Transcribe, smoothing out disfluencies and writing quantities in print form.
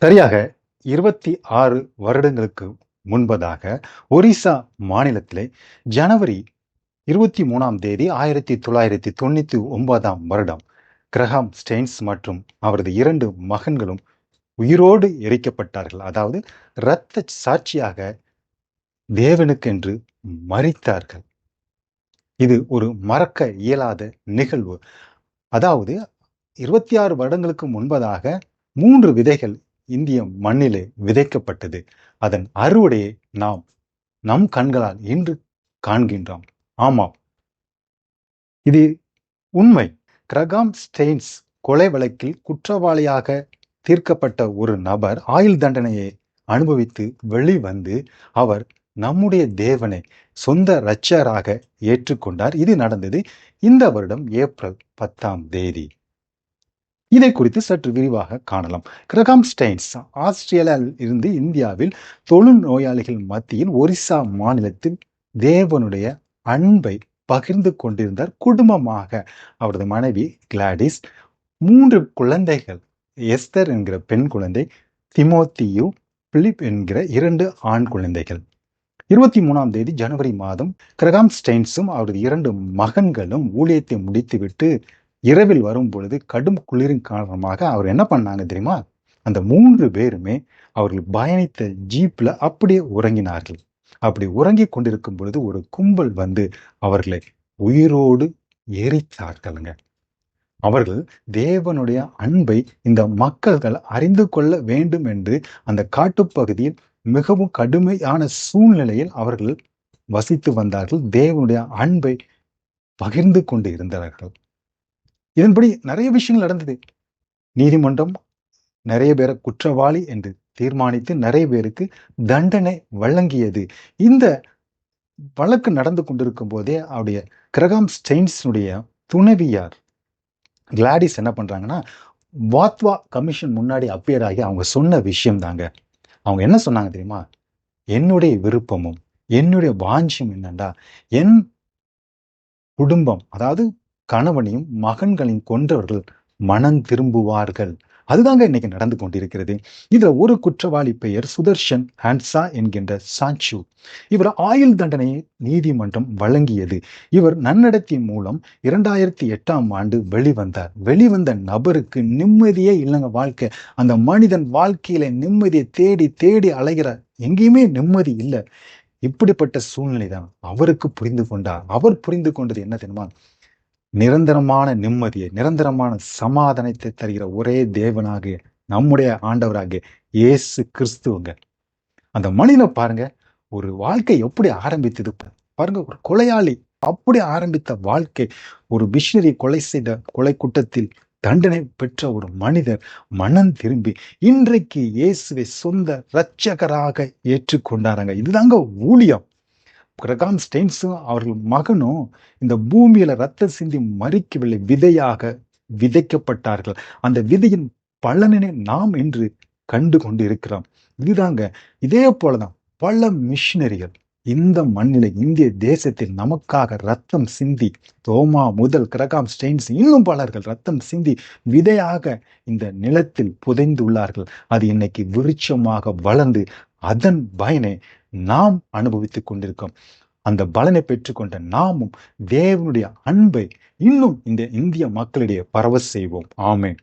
சரியாக 26 வருடங்களுக்கு முன்பதாக ஒரிசா மாநிலத்திலே ஜனவரி 23ஆம் தேதி 1999ஆம் வருடம் கிரஹாம் ஸ்டெயின்ஸ் மற்றும் அவரது 2 மகன்களும் உயிரோடு எரிக்கப்பட்டார்கள். அதாவது இரத்த சாட்சியாக தேவனுக்கென்று மரித்தார்கள். இது ஒரு மறக்க இயலாத நிகழ்வு. அதாவது 26 வருடங்களுக்கு முன்பதாக 3 விதைகள் இந்திய மண்ணிலே விதைக்கப்பட்டது. அதன் அறுவடையை நாம் நம் கண்களால் இன்று காண்கின்றோம். ஆமாம், இது உண்மை. கிரகாம் ஸ்டெயின்ஸ் கொலை வழக்கில் குற்றவாளியாக தீர்க்கப்பட்ட ஒரு நபர் ஆயுள் தண்டனையை அனுபவித்து வெளிவந்து அவர் நம்முடைய தேவனை சொந்த இரட்சகராக ஏற்றுக்கொண்டார். இது நடந்தது இந்த வருடம் ஏப்ரல் 10ஆம் தேதி. இதை குறித்து சற்று விரிவாக காணலாம். கிரகாம் ஸ்டெயின்ஸ் ஆஸ்திரேலியாவில் இருந்து இந்தியாவில் தொழு நோயாளிகள் மத்தியில் ஒரிசா மாநிலத்தில் தேவனுடைய அன்பை பகிர்ந்து கொண்டிருந்தார். குடும்பமாக அவரது மனைவி கிளாடிஸ், 3 குழந்தைகள், எஸ்தர் என்கிற பெண் குழந்தை, திமோத்தியு, பிலிப் என்கிற 2 ஆண் குழந்தைகள். 23ஆம் தேதி ஜனவரி மாதம் கிரகாம் ஸ்டெயின்ஸும் அவரது 2 மகன்களும் ஊழியத்தை முடித்துவிட்டு இரவில் வரும் பொழுது கடும் குளிரின் காரணமாக அவர் என்ன பண்ணாங்க தெரியுமா? அந்த 3 பேருமே அவர்கள் பயணித்த ஜீப்ல அப்படியே உறங்கினார்கள். அப்படி உறங்கி கொண்டிருக்கும் பொழுது ஒரு கும்பல் வந்து அவர்களை உயிரோடு எரித்தார்களுங்க. அவர்கள் தேவனுடைய அன்பை இந்த மக்கள்கள் அறிந்து கொள்ள வேண்டும் என்று அந்த காட்டுப்பகுதியில் மிகவும் கடுமையான சூழ்நிலையில் அவர்கள் வசித்து வந்தார்கள். தேவனுடைய அன்பை பகிர்ந்து கொண்டு இருந்தார்கள். இதன்படி நிறைய விஷயங்கள் நடந்தது. நீதிமன்றம் நிறைய பேரை குற்றவாளி என்று தீர்மானித்து நிறைய பேருக்கு தண்டனை வழங்கியது. இந்த வழக்கு நடந்து கொண்டிருக்கும் போதே அவருடைய கிரகாம் ஸ்டெயின்ஸுடைய துணைவியார் கிளாடிஸ் என்ன பண்றாங்கன்னா, வாத்வா கமிஷன் முன்னாடி அப்பியர் ஆகி அவங்க சொன்ன விஷயம் தாங்க. அவங்க என்ன சொன்னாங்க தெரியுமா? என்னுடைய விருப்பமும் என்னுடைய வாஞ்சியம் என்னண்டா, என் குடும்பம், அதாவது கணவனையும் மகன்களையும் கொன்றவர்கள் மனம் திரும்புவார்கள். அதுதாங்க இன்னைக்கு நடந்து கொண்டிருக்கிறது. இதுல ஒரு குற்றவாளி பெயர் சுதர்ஷன் ஹான்சா என்கின்ற சாச்சு. இவர் ஆயுள் தண்டனையை நீதிமன்றம் வழங்கியது. இவர் நன்னடத்தின் மூலம் 2008ஆம் ஆண்டு வெளிவந்தார். வெளிவந்த நபருக்கு நிம்மதியே இல்லைங்க வாழ்க்கை. அந்த மனிதன் வாழ்க்கையில நிம்மதியை தேடி தேடி அலைகிறார். எங்கேயுமே நிம்மதி இல்லை. இப்படிப்பட்ட சூழ்நிலை தான் அவருக்கு புரிந்து கொண்டார். அவர் புரிந்து கொண்டது என்ன தெரியுமா? நிரந்தரமான நிம்மதியை, நிரந்தரமான சமாதானத்தை தருகிற ஒரே தேவனாகிய நம்முடைய ஆண்டவராகிய இயேசு கிறிஸ்துவங்க. அந்த மனிதனை பாருங்க, ஒரு வாழ்க்கை எப்படி ஆரம்பித்தது பாருங்க. ஒரு கொலையாளி அப்படி ஆரம்பித்த வாழ்க்கை, ஒரு மிஷனரி கொலை செய்த கொலை குற்றத்தில் தண்டனை பெற்ற ஒரு மனிதர் மனம் திரும்பி இன்றைக்கு இயேசுவை சொந்த இரட்சகராக ஏற்றுக்கொண்டாராங்க. இதுதாங்க ஊழியம். கிரகாம் ஸ்டெயின்ஸும் அவர்கள் மகனும் இந்த பூமியில ரத்த சிந்தி மறிக்கவில்லை, விதையாக விதைக்கப்பட்டார்கள். அந்த விதையின் பலனினை நாம் இன்று கண்டு கொண்டு இருக்கிறோம். இதுதாங்க. இதே போலதான் பல மிஷினரிகள் இந்த மண்ணில, இந்திய தேசத்தில் நமக்காக ரத்தம் சிந்தி, தோமா முதல் கிரகாம் ஸ்டெயின்ஸ் இன்னும் பலர்கள் ரத்தம் சிந்தி விதையாக இந்த நிலத்தில் புதைந்துள்ளார்கள். அது இன்னைக்கு விருட்சமாக வளர்ந்து அதன் பயனை நாம் அனுபவித்துக் கொண்டிருக்கோம். அந்த பலனை பெற்றுக்கொண்ட நாமும் தேவனுடைய அன்பை இன்னும் இந்த இந்திய மக்களிடையே பரவ செய்வோம். ஆமென்.